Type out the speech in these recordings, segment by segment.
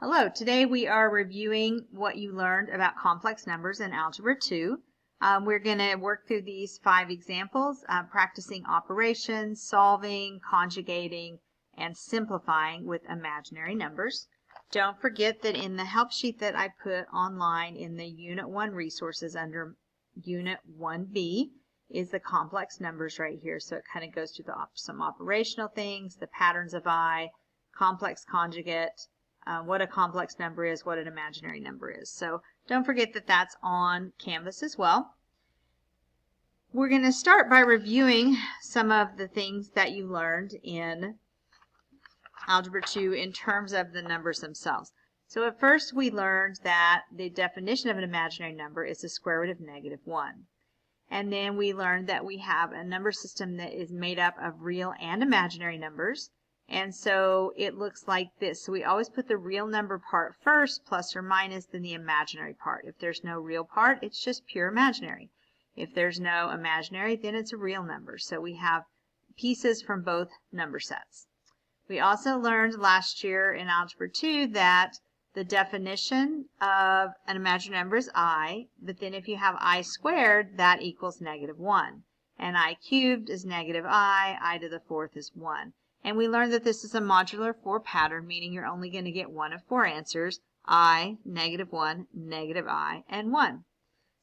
Hello, today we are reviewing what you learned about complex numbers in Algebra 2. We're going to work through these 5 examples, practicing operations, solving, conjugating, and simplifying with imaginary numbers. Don't forget that in the help sheet that I put online in the Unit 1 resources under Unit 1B is the complex numbers right here. So it kind of goes through some operational things, the patterns of I, complex conjugate, what a complex number is, what an imaginary number is. So don't forget that that's on Canvas as well. We're going to start by reviewing some of the things that you learned in Algebra 2 in terms of the numbers themselves. So at first we learned that the definition of an imaginary number is the square root of -1. And then we learned that we have a number system that is made up of real and imaginary numbers. And so it looks like this. So we always put the real number part first, plus or minus, then the imaginary part. If there's no real part, it's just pure imaginary. If there's no imaginary, then it's a real number. So we have pieces from both number sets. We also learned last year in Algebra 2 that the definition of an imaginary number is I, but then if you have I squared, that equals -1. And I cubed is -I to the 4th is 1. And we learned that this is a modular 4 pattern, meaning you're only going to get one of 4 answers, I, -1, -I, and 1.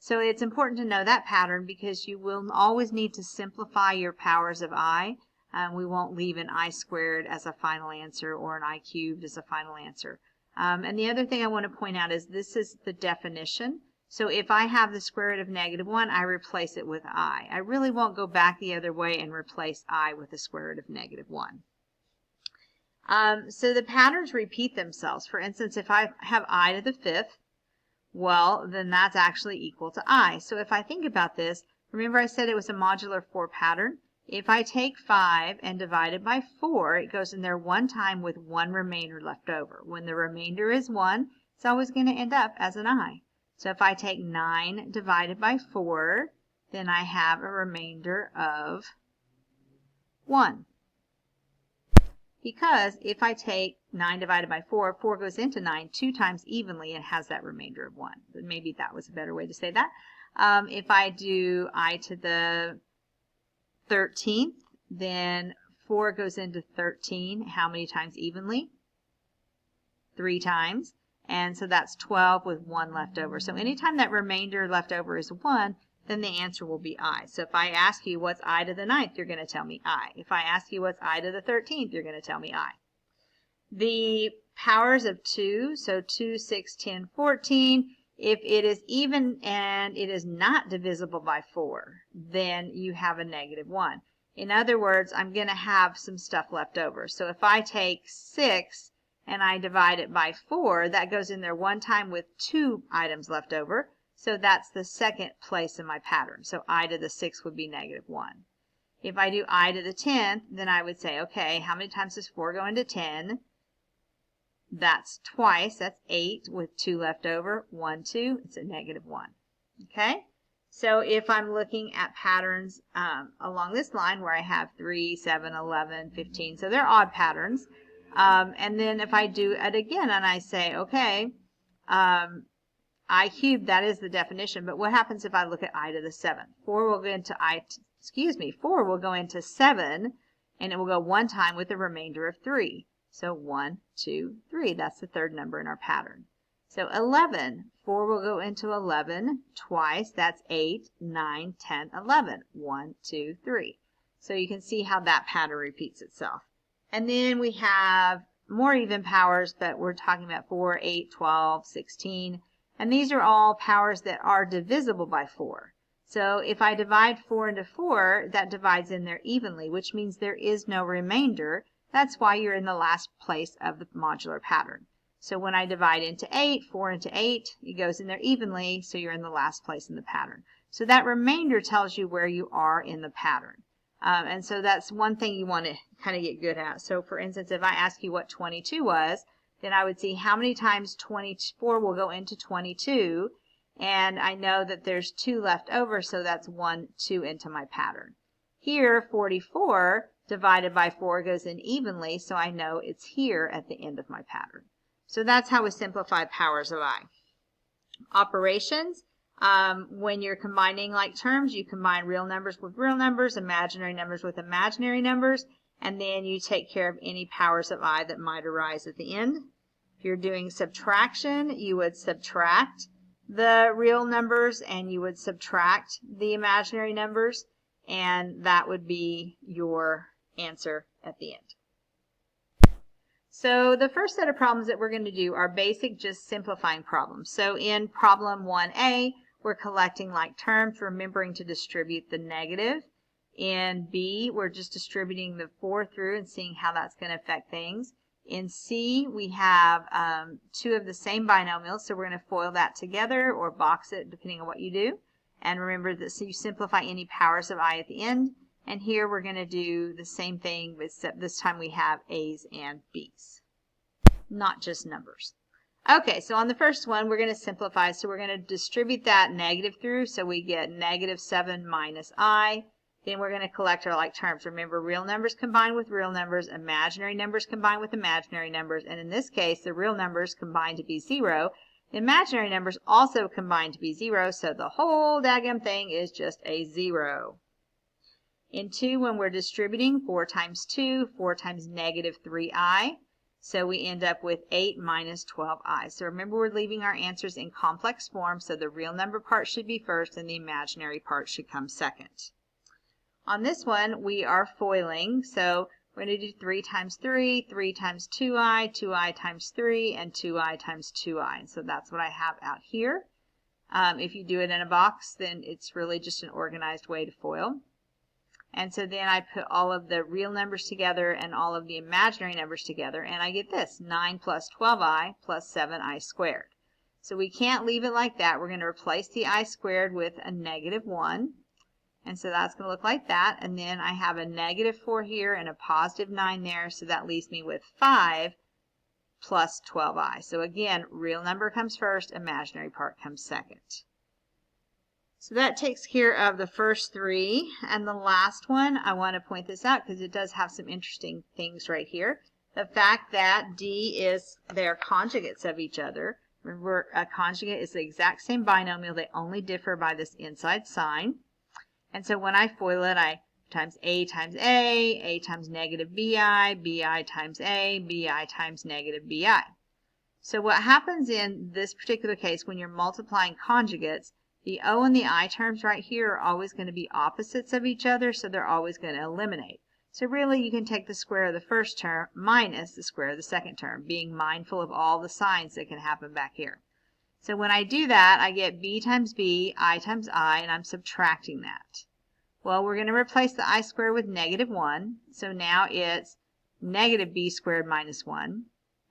So it's important to know that pattern because you will always need to simplify your powers of I. We won't leave an I squared as a final answer or an I cubed as a final answer. And the other thing I want to point out is this is the definition. So if I have the square root of -1, I replace it with I. I really won't go back the other way and replace I with the square root of -1. So the patterns repeat themselves. For instance, if I have I to the 5th, well, then that's actually equal to I. So if I think about this, remember I said it was a modular 4 pattern? If I take 5 and divide it by 4, it goes in there one time with one remainder left over. When the remainder is 1, it's always going to end up as an I. So if I take 9 divided by 4, then I have a remainder of 1. Because if I take 9 divided by 4, 4 goes into 9 2 times evenly and has that remainder of 1. But maybe that was a better way to say that. If I do I to the 13th, then 4 goes into 13. How many times evenly? 3 times. And so that's 12 with 1 left over. So anytime that remainder left over is 1, then the answer will be I. So if I ask you what's I to the 9th, you're going to tell me I. If I ask you what's I to the 13th, you're going to tell me I. The powers of 2, so 2, 6, 10, 14, if it is even and it is not divisible by 4, then you have a -1. In other words, I'm going to have some stuff left over. So if I take 6 and I divide it by 4, that goes in there one time with 2 items left over. So that's the second place in my pattern. So I to the 6th would be -1. If I do I to the 10th, then I would say, okay, how many times does 4 go into 10? That's twice. That's 8 with 2 left over. 1, 2. It's a -1. Okay? So if I'm looking at patterns along this line where I have 3, 7, 11, 15, so they're odd patterns. And then if I do it again and I say, okay, I cubed, that is the definition, but what happens if I look at I to the 7th? 4 will go into 4 will go into 7, and it will go one time with a remainder of 3. So 1, 2, 3. That's the third number in our pattern. So 11, 4 will go into 11 twice. That's 8, 9, 10, 11. 1, 2, 3. So you can see how that pattern repeats itself. And then we have more even powers, but we're talking about 4, 8, 12, 16. And these are all powers that are divisible by 4. So if I divide 4 into 4, that divides in there evenly, which means there is no remainder. That's why you're in the last place of the modular pattern. So when I divide into 8, 4 into 8, it goes in there evenly, so you're in the last place in the pattern. So that remainder tells you where you are in the pattern. And so that's one thing you want to kind of get good at. So for instance, if I ask you what 22 was, then I would see how many times 24 will go into 22, and I know that there's 2 left over, so that's 1, 2 into my pattern. Here, 44 divided by 4 goes in evenly, so I know it's here at the end of my pattern. So that's how we simplify powers of I. Operations, when you're combining like terms, you combine real numbers with real numbers, imaginary numbers with imaginary numbers, and then you take care of any powers of I that might arise at the end. If you're doing subtraction, you would subtract the real numbers and you would subtract the imaginary numbers, and that would be your answer at the end. So the first set of problems that we're going to do are basic, just simplifying problems. So in problem 1A, we're collecting like terms, remembering to distribute the negative. In B, we're just distributing the 4 through and seeing how that's going to affect things. In C, we have 2 of the same binomials, so we're going to FOIL that together or box it depending on what you do. And remember that so you simplify any powers of I at the end. And here we're going to do the same thing, except this time we have A's and B's, not just numbers. Okay, so on the first one, we're going to simplify. So we're going to distribute that negative through, so we get negative 7 minus I. Then we're going to collect our like terms. Remember, real numbers combine with real numbers, imaginary numbers combine with imaginary numbers, and in this case, the real numbers combine to be 0. The imaginary numbers also combine to be 0, so the whole daggum thing is just a 0. In 2, when we're distributing, 4 times 2, 4 times negative 3i. So we end up with 8 minus 12i. So remember, we're leaving our answers in complex form, so the real number part should be first and the imaginary part should come second. On this one, we are FOILing. So we're going to do 3 times 3, 3 times 2i, 2i times 3, and 2i times 2i. So that's what I have out here. If you do it in a box, then it's really just an organized way to FOIL. And so then I put all of the real numbers together and all of the imaginary numbers together, and I get this, 9 plus 12i plus 7i squared. So we can't leave it like that. We're going to replace the I squared with a negative 1. And so that's going to look like that. And then I have a negative 4 here and a positive 9 there, so that leaves me with 5 plus 12i. So again, real number comes first, imaginary part comes second. So that takes care of the first 3, and the last one, I want to point this out because it does have some interesting things right here. The fact that D is, they're conjugates of each other. Remember, a conjugate is the exact same binomial, they only differ by this inside sign. And so when I FOIL it, I times A times negative BI, BI times A, BI times negative BI. So what happens in this particular case when you're multiplying conjugates, the O and the I terms right here are always going to be opposites of each other, so they're always going to eliminate. So really you can take the square of the first term minus the square of the second term, being mindful of all the signs that can happen back here. So when I do that, I get B times B, I times I, and I'm subtracting that. Well, we're going to replace the I squared with negative 1, so now it's negative B squared minus 1,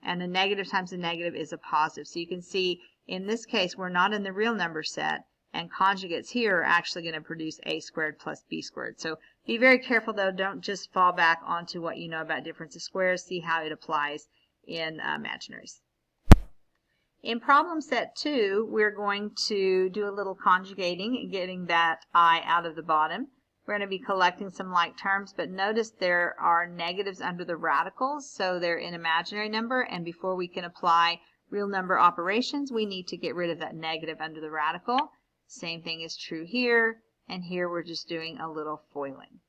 and the negative times the negative is a positive. So you can see in this case we're not in the real number set, and conjugates here are actually going to produce A squared plus B squared. So be very careful though, don't just fall back onto what you know about difference of squares, see how it applies in imaginaries. In problem set 2, we're going to do a little conjugating and getting that I out of the bottom. We're going to be collecting some like terms, but notice there are negatives under the radicals, so they're an imaginary number, and before we can apply real number operations, we need to get rid of that negative under the radical. Same thing is true here, and here we're just doing a little FOILing.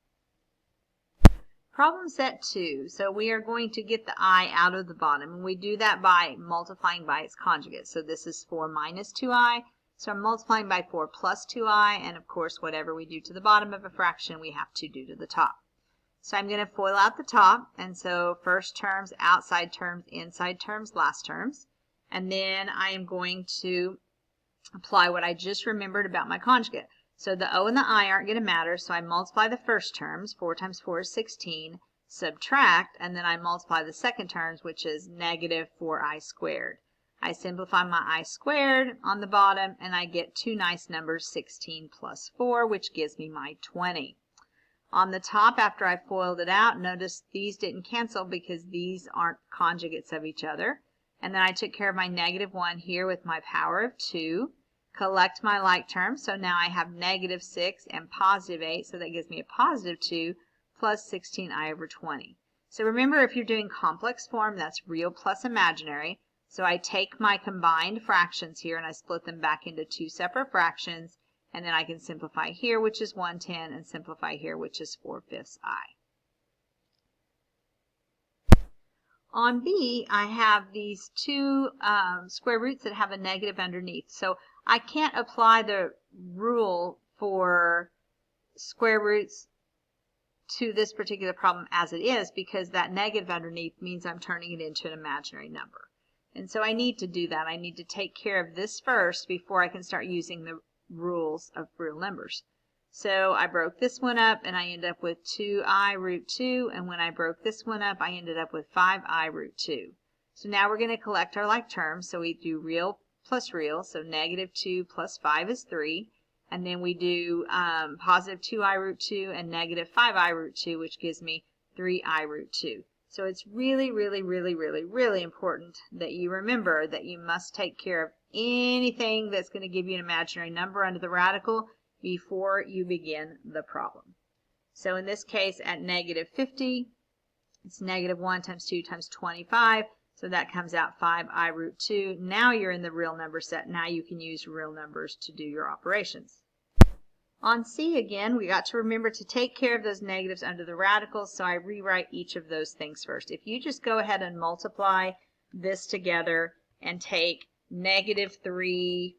Problem set 2. So we are going to get the I out of the bottom, and we do that by multiplying by its conjugate. So this is 4 minus 2i, so I'm multiplying by 4 plus 2i, and of course whatever we do to the bottom of a fraction we have to do to the top. So I'm going to FOIL out the top, and so first terms, outside terms, inside terms, last terms, and then I am going to apply what I just remembered about my conjugate. So the O and the I aren't going to matter, so I multiply the first terms, 4 times 4 is 16, subtract, and then I multiply the second terms, which is negative 4i squared. I simplify my I squared on the bottom, and I get two nice numbers, 16 plus 4, which gives me my 20. On the top, after I FOILed it out, notice these didn't cancel because these aren't conjugates of each other. And then I took care of my negative 1 here with my power of 2. Collect my like terms, so now I have negative 6 and positive 8, so that gives me a positive 2 plus 16i over 20. So remember, if you're doing complex form, that's real plus imaginary. So I take my combined fractions here and I split them back into two separate fractions, and then I can simplify here, which is 1/10, and simplify here, which is 4/5 I. On B, I have these two square roots that have a negative underneath. So I can't apply the rule for square roots to this particular problem as it is, because that negative underneath means I'm turning it into an imaginary number. And so I need to do that. I need to take care of this first before I can start using the rules of real numbers. So I broke this one up and I end up with 2I root 2, and when I broke this one up I ended up with 5I root 2. So now we're going to collect our like terms. So we do real plus real, so negative 2 plus 5 is 3, and then we do positive 2I root 2 and negative 5I root 2, which gives me 3I root 2. So it's really, really, really, really, really important that you remember that you must take care of anything that's going to give you an imaginary number under the radical before you begin the problem. So in this case, at negative 50, it's negative 1 times 2 times 25, so that comes out 5I root 2. Now you're in the real number set. Now you can use real numbers to do your operations. On C again, we got to remember to take care of those negatives under the radicals, so I rewrite each of those things first. If you just go ahead and multiply this together and take negative 3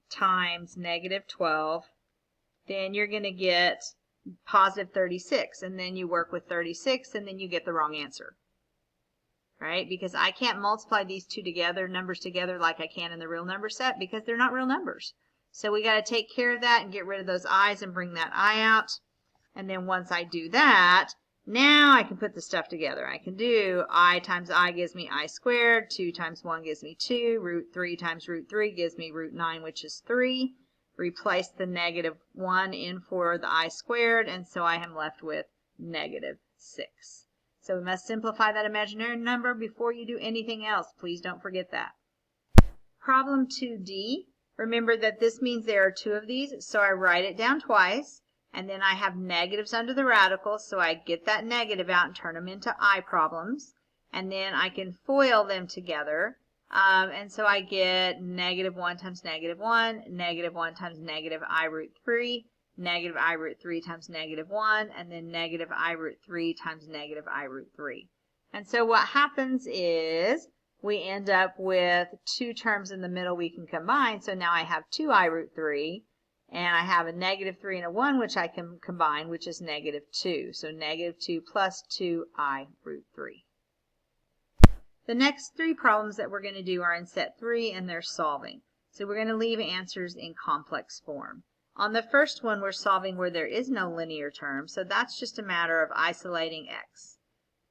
times negative 12, then you're going to get positive 36, and then you work with 36 and then you get the wrong answer, right? Because I can't multiply these two together, numbers together, like I can in the real number set, because they're not real numbers. So we got to take care of that and get rid of those i's and bring that I out. And then once I do that, now I can put the stuff together. I can do I times I gives me I squared, 2 times 1 gives me 2, root 3 times root 3 gives me root 9, which is 3. Replace the negative 1 in for the I squared, and so I am left with negative 6. So we must simplify that imaginary number before you do anything else. Please don't forget that. Problem 2D. Remember that this means there are two of these, so I write it down twice. And then I have negatives under the radicals, so I get that negative out and turn them into I problems. And then I can FOIL them together. And so I get negative 1 times negative 1, negative 1 times negative I root 3, negative I root 3 times negative 1, and then negative I root 3 times negative I root 3. And so what happens is we end up with two terms in the middle we can combine. So now I have 2I root 3. And I have a negative 3 and a 1, which I can combine, which is negative 2. So negative 2 plus 2I root 3. The next three problems that we're going to do are in set 3, and they're solving. So we're going to leave answers in complex form. On the first one, we're solving where there is no linear term, so that's just a matter of isolating x.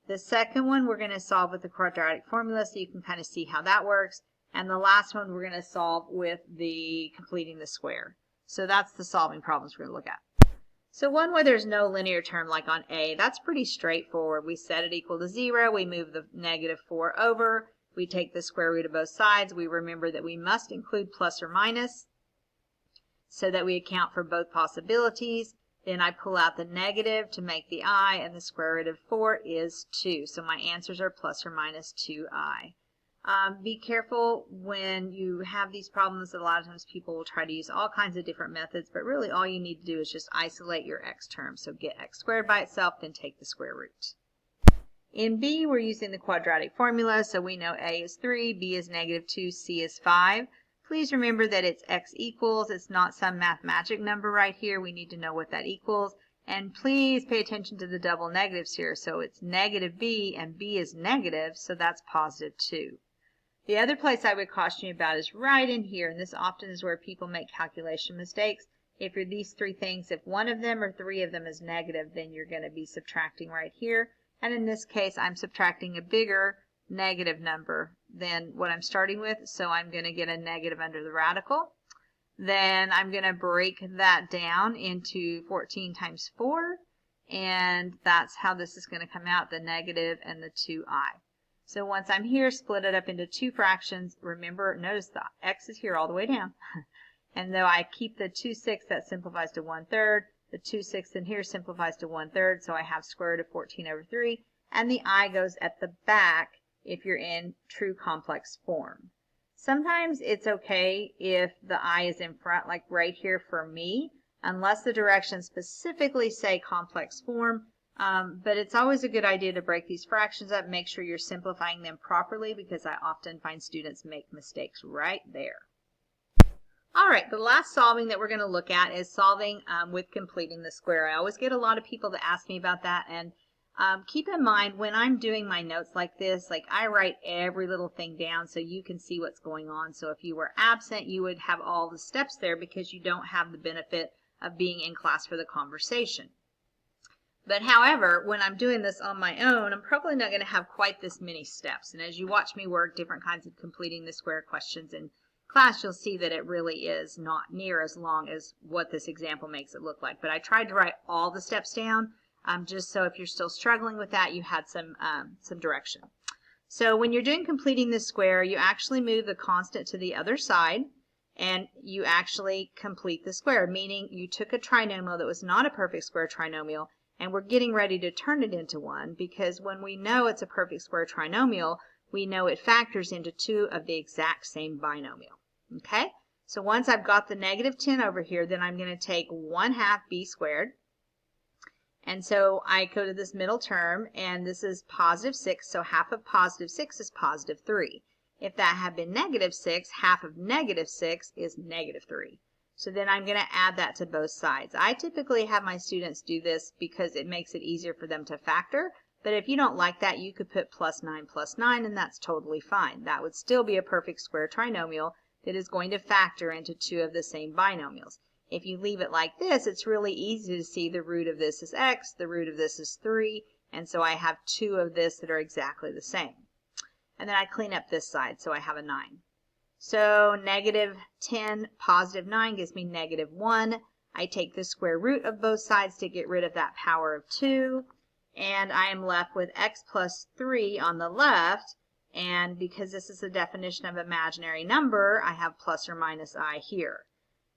The second one, we're going to solve with the quadratic formula, so you can kind of see how that works. And the last one, we're going to solve with the completing the square. So that's the solving problems we're going to look at. So one where there's no linear term, like on A, that's pretty straightforward. We set it equal to 0. We move the negative 4 over. We take the square root of both sides. We remember that we must include plus or minus so that we account for both possibilities. Then I pull out the negative to make the I, and the square root of 4 is 2. So my answers are plus or minus 2I. Be careful when you have these problems. A lot of times people will try to use all kinds of different methods, but really all you need to do is just isolate your x term. So get x squared by itself, then take the square root. In B, we're using the quadratic formula, so we know A is 3, B is negative 2, C is 5. Please remember that it's x equals. It's not some math magic number right here. We need to know what that equals. And please pay attention to the double negatives here. So it's negative B, and B is negative, so that's positive 2. The other place I would caution you about is right in here, and this often is where people make calculation mistakes. If you're these three things, if one of them or three of them is negative, then you're going to be subtracting right here. And in this case, I'm subtracting a bigger negative number than what I'm starting with, so I'm going to get a negative under the radical. Then I'm going to break that down into 14 times 4, and that's how this is going to come out, the negative and the 2I. So once I'm here, split it up into two fractions. Remember, notice the x is here all the way down. And though I keep the 2/6, that simplifies to 1/3. The 2/6 in here simplifies to 1/3, so I have square root of 14 over 3. And the I goes at the back if you're in true complex form. Sometimes it's okay if the I is in front, like right here for me, unless the directions specifically say complex form. But it's always a good idea to break these fractions up, make sure you're simplifying them properly, because I often find students make mistakes right there. All right, the last solving that we're going to look at is solving with completing the square. I always get a lot of people that ask me about that, and keep in mind when I'm doing my notes like this, like I write every little thing down so you can see what's going on. So if you were absent, you would have all the steps there because you don't have the benefit of being in class for the conversation. But however, when I'm doing this on my own, I'm probably not going to have quite this many steps. And as you watch me work different kinds of completing the square questions in class, you'll see that it really is not near as long as what this example makes it look like. But I tried to write all the steps down just so if you're still struggling with that, you had some direction. So when you're doing completing the square, you actually move the constant to the other side and you actually complete the square, meaning you took a trinomial that was not a perfect square trinomial and we're getting ready to turn it into one, because when we know it's a perfect square trinomial, we know it factors into two of the exact same binomial. Okay, so once I've got the negative 10 over here, then I'm going to take 1/2 b squared. And so I go to this middle term, and this is positive 6, so half of positive 6 is positive 3. If that had been negative 6, half of negative 6 is negative 3. So then I'm going to add that to both sides. I typically have my students do this because it makes it easier for them to factor, but if you don't like that, you could put +9 + 9, and that's totally fine. That would still be a perfect square trinomial that is going to factor into two of the same binomials. If you leave it like this, it's really easy to see the root of this is x, the root of this is 3, and so I have two of this that are exactly the same. And then I clean up this side, so I have a 9. So negative 10, positive 9 gives me negative 1. I take the square root of both sides to get rid of that power of 2, and I am left with x plus 3 on the left, and because this is the definition of imaginary number, I have plus or minus I here.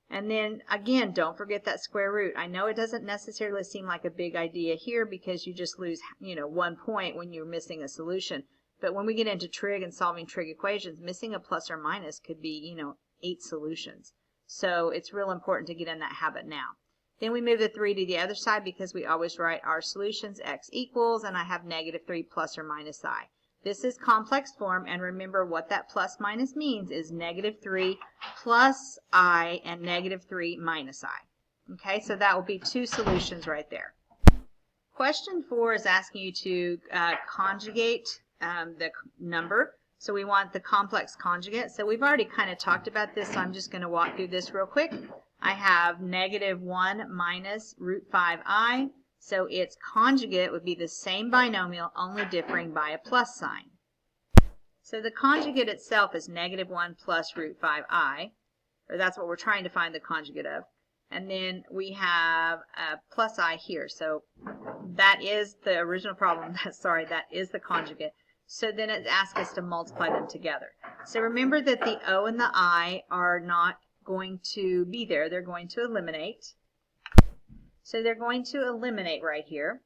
And then again, don't forget that square root. I know it doesn't necessarily seem like a big idea here because you just lose, 1 point when you're missing a solution. But when we get into trig and solving trig equations, missing a plus or minus could be, 8 solutions. So it's real important to get in that habit now. Then we move the 3 to the other side because we always write our solutions x equals, and I have negative 3 plus or minus I. This is complex form, and remember what that plus minus means is negative 3 plus I and negative 3 minus I. Okay, so that will be 2 solutions right there. Question 4 is asking you to conjugate the number. So we want the complex conjugate. So we've already kind of talked about this, so I'm just going to walk through this real quick. I have negative 1 minus root 5i. So its conjugate would be the same binomial, only differing by a plus sign. So the conjugate itself is negative 1 plus root 5i, or that's what we're trying to find the conjugate of. And then we have a plus I here. So that is the original problem. Sorry, that is the conjugate. So then it asks us to multiply them together. So remember that the O and the I are not going to be there. They're going to eliminate. So they're going to eliminate right here.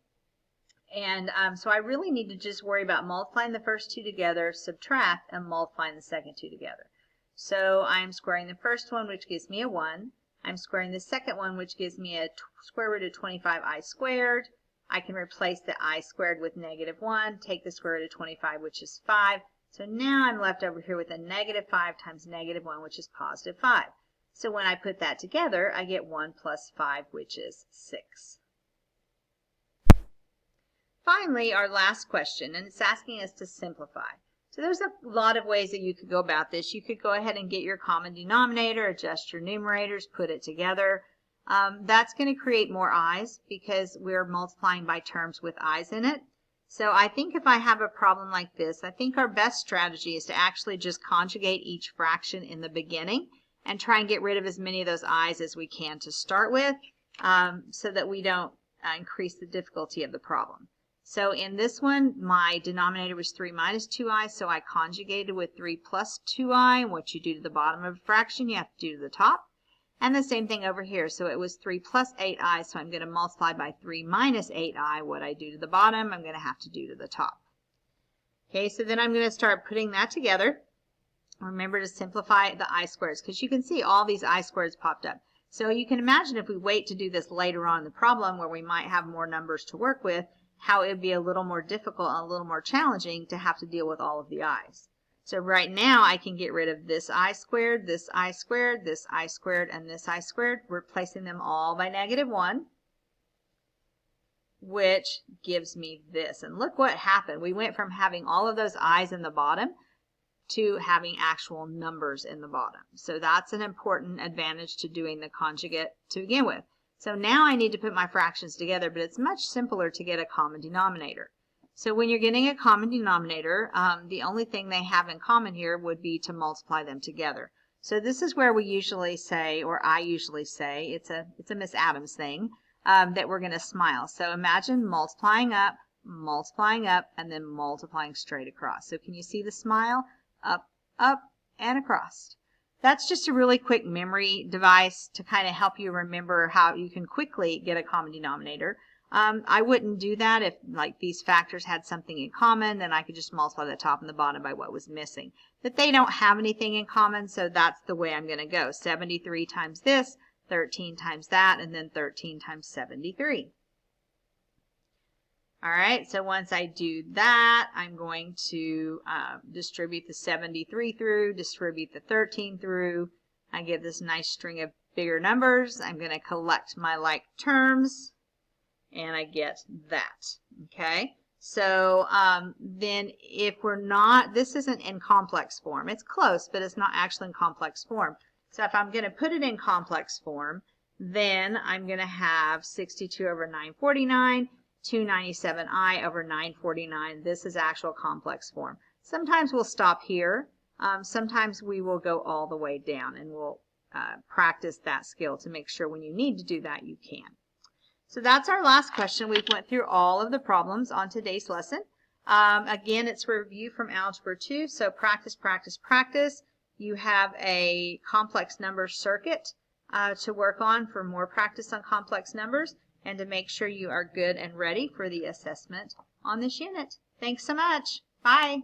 And so I really need to just worry about multiplying the first two together, subtract, and multiplying the second two together. So I'm squaring the first one, which gives me a 1. I'm squaring the second one, which gives me a square root of 25i squared. I can replace the I squared with negative 1, take the square root of 25, which is 5. So now I'm left over here with a negative 5 times negative 1, which is positive 5. So when I put that together, I get 1 plus 5, which is 6. Finally, our last question, and it's asking us to simplify. So there's a lot of ways that you could go about this. You could go ahead and get your common denominator, adjust your numerators, put it together. That's going to create more i's because we're multiplying by terms with i's in it. So I think if I have a problem like this, I think our best strategy is to actually just conjugate each fraction in the beginning and try and get rid of as many of those i's as we can to start with so that we don't increase the difficulty of the problem. So in this one, my denominator was 3 minus 2i, so I conjugated with 3 plus 2i. And what you do to the bottom of a fraction, you have to do to the top. And the same thing over here. So it was 3 plus 8i, so I'm going to multiply by 3 minus 8i. What I do to the bottom, I'm going to have to do to the top. Okay, so then I'm going to start putting that together. Remember to simplify the I-squareds because you can see all these I-squareds popped up. So you can imagine if we wait to do this later on in the problem where we might have more numbers to work with, how it would be a little more difficult and a little more challenging to have to deal with all of the i's. So right now I can get rid of this I squared, this I squared, this I squared, and this I squared, replacing them all by -1, which gives me this. And look what happened. We went from having all of those i's in the bottom to having actual numbers in the bottom. So that's an important advantage to doing the conjugate to begin with. So now I need to put my fractions together, but it's much simpler to get a common denominator. So when you're getting a common denominator, the only thing they have in common here would be to multiply them together. So this is where we usually say, or I usually say, it's a Miss Adams thing, that we're going to smile. So imagine multiplying up, and then multiplying straight across. So can you see the smile? Up, up, and across. That's just a really quick memory device to kind of help you remember how you can quickly get a common denominator. I wouldn't do that if like these factors had something in common, then I could just multiply the top and the bottom by what was missing. But they don't have anything in common, so that's the way I'm going to go. 73 times this, 13 times that, and then 13 times 73. All right, so once I do that, I'm going to distribute the 73 through, distribute the 13 through. I get this nice string of bigger numbers. I'm going to collect my like terms, and I get that. Okay, so then if we're not, this isn't in complex form. It's close, but it's not actually in complex form. So if I'm going to put it in complex form, then I'm going to have 62 over 949. 297i over 949. This is actual complex form. Sometimes we'll stop here. Sometimes we will go all the way down, and we'll practice that skill to make sure when you need to do that, you can. So that's our last question. We've went through all of the problems on today's lesson. Again, it's review from Algebra 2, so practice, practice, practice. You have a complex number circuit to work on for more practice on complex numbers, and to make sure you are good and ready for the assessment on this unit. Thanks so much. Bye.